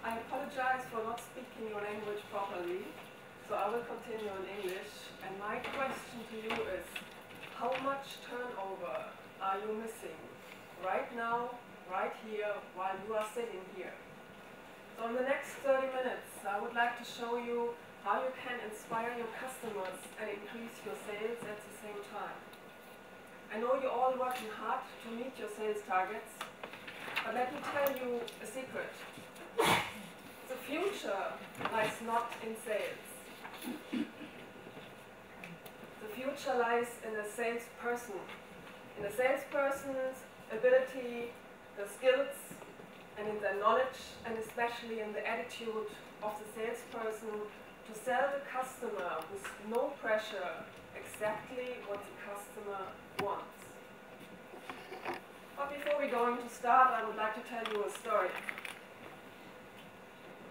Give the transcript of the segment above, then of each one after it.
I apologize for not speaking your language properly, so I will continue in English. And my question to you is, how much turnover are you missing right now, right here, while you are sitting here? So in the next 30 minutes, I would like to show you how you can inspire your customers and increase your sales at the same time. I know you're all working hard to meet your sales targets, but let me tell you a secret. The future lies not in sales. The future lies in a salesperson. In a salesperson's ability, the skills, and in their knowledge, and especially in the attitude of the salesperson to sell the customer with no pressure exactly what the customer wants. But before we're going to start, I would like to tell you a story.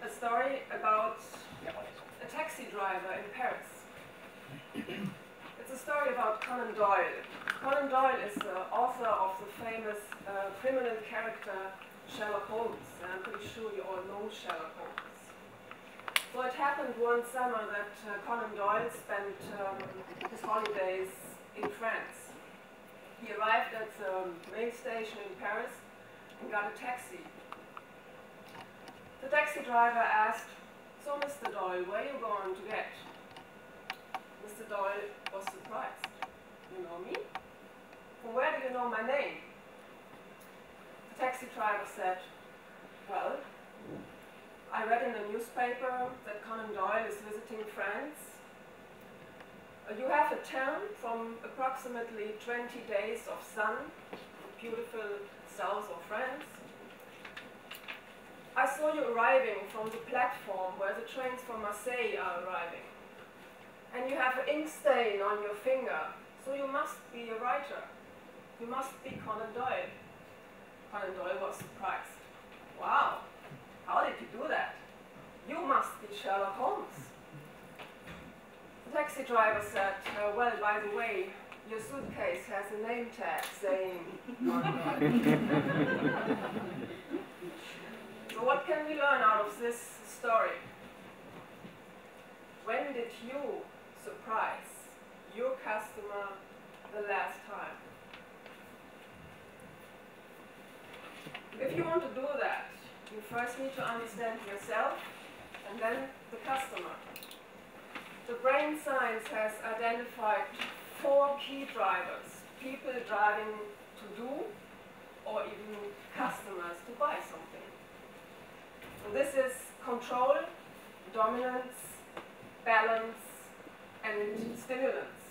A story about a taxi driver in Paris. It's a story about Conan Doyle. Conan Doyle is the author of the famous criminal character Sherlock Holmes. And I'm pretty sure you all know Sherlock Holmes. So it happened one summer that Conan Doyle spent his holidays in France. He arrived at the main station in Paris and got a taxi. The taxi driver asked, "So Mr. Doyle, where are you going to get?" Mr. Doyle was surprised. "You know me? From where do you know my name?" The taxi driver said, "Well, I read in the newspaper that Conan Doyle is visiting France. You have a town from approximately 20 days of sun, the beautiful south of France. I saw you arriving from the platform where the trains from Marseille are arriving. And you have an ink stain on your finger, so you must be a writer. You must be Conan Doyle." Conan Doyle was surprised. "Wow, how did you do that? You must be Sherlock Holmes." The taxi driver said, "Well, by the way, your suitcase has a name tag saying Conan Doyle." So what can we learn out of this story? When did you surprise your customer the last time? If you want to do that, you first need to understand yourself and then the customer. The brain science has identified 4 key drivers, people driving to do or even customers to buy something. And this is control, dominance, balance, and stimulants.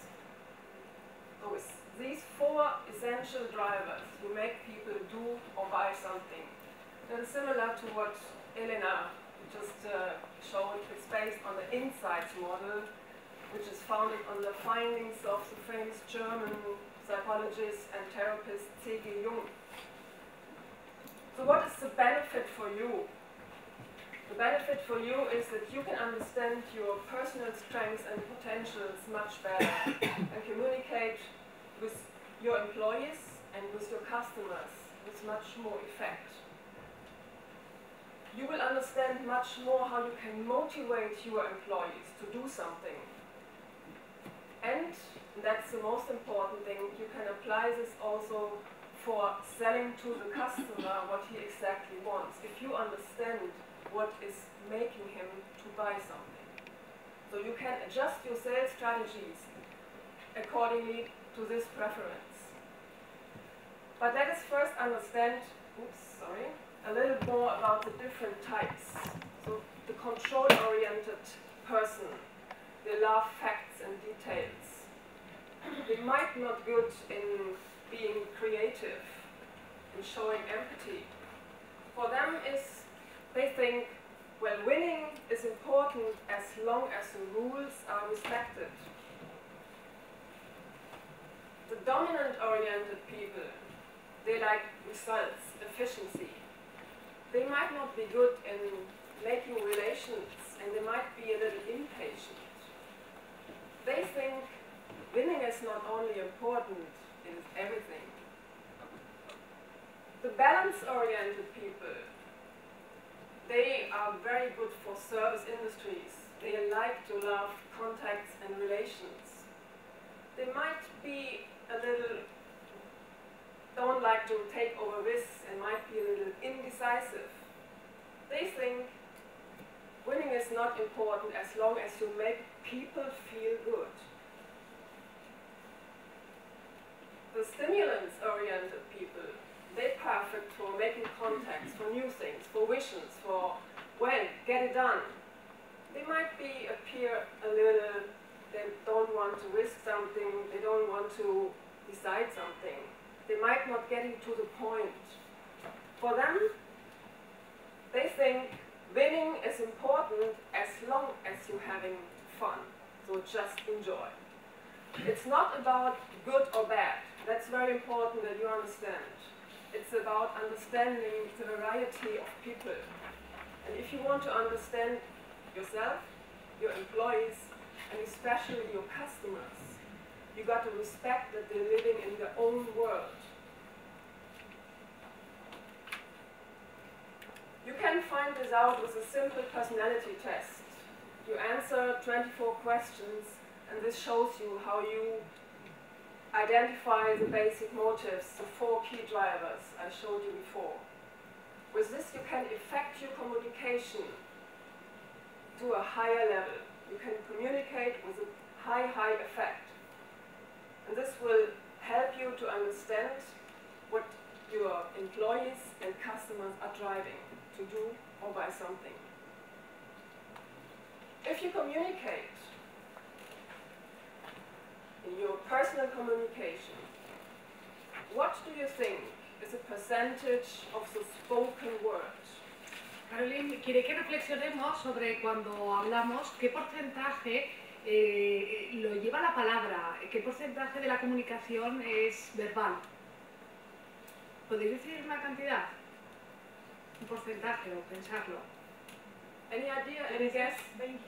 So with these 4 essential drivers, you make people do or buy something. That is similar to what Elena just showed. It's based on the insights model, which is founded on the findings of the famous German psychologist and therapist C.G. Jung. So what is the benefit for you? The benefit for you is that you can understand your personal strengths and potentials much better and communicate with your employees and with your customers with much more effect. You will understand much more how you can motivate your employees to do something. And that's the most important thing, you can apply this also for selling to the customer what he exactly wants, if you understand what is making him to buy something. So you can adjust your sales strategies accordingly to this preference. But let us first understand, a little more about the different types. So the control-oriented person, they love facts and details. They might not good in being creative, in showing empathy. For them they think, well, winning is important as long as the rules are respected. The dominant-oriented people, they like results, efficiency. They might not be good in making relations, and they might be a little impatient. They think winning is not only important, it is everything. The balance-oriented people, they are very good for service industries. They like to love contacts and relations. They might be a little, don't like to take over risks and might be a little indecisive. They think winning is not important as long as you make people feel good. The stimulants-oriented people, they're perfect for making contacts, for new things, for visions, for, well, get it done. They might appear a little, they don't want to risk something, they don't want to decide something. They might not get to the point. For them, they think winning is important as long as you're having fun, so just enjoy. It's not about good or bad. That's very important that you understand. It's about understanding the variety of people. And if you want to understand yourself, your employees, and especially your customers, you got to respect that they're living in their own world. You can find this out with a simple personality test. You answer 24 questions, and this shows you how you identify the basic motives, the 4 key drivers I showed you before. With this, you can effect your communication to a higher level. You can communicate with a high effect. And this will help you to understand what your employees and customers are driving to do or buy something. If you communicate in your personal communication, what do you think is a percentage of the spoken word? Carolin quiere que reflexionemos sobre cuando hablamos qué porcentaje lo lleva la palabra, qué porcentaje de la comunicación es verbal. ¿Podéis decir una cantidad? Un porcentaje o pensarlo. Any idea? Any guess? 20.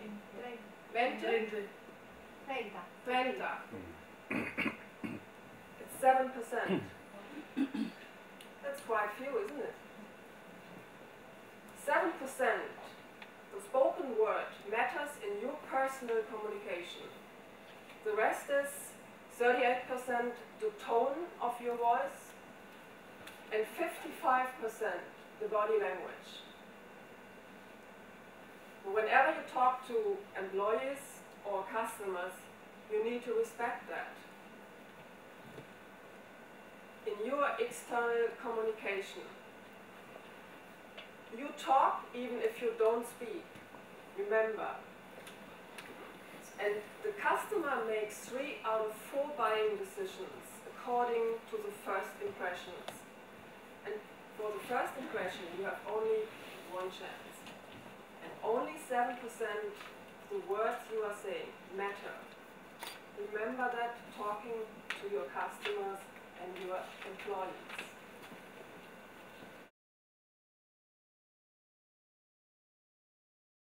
20? 30. 30. It's 7%. That's quite few, isn't it? 7%, the spoken word, matters in your personal communication. The rest is 38% the tone of your voice and 55% the body language. Whenever you talk to employees or customers, you need to respect that. In your external communication, you talk even if you don't speak. Remember. And the customer makes 3 out of 4 buying decisions according to the first impressions. And for the first impression, you have only 1 chance. And only 7% of the words you are saying matter. Remember that talking to your customers and your employees.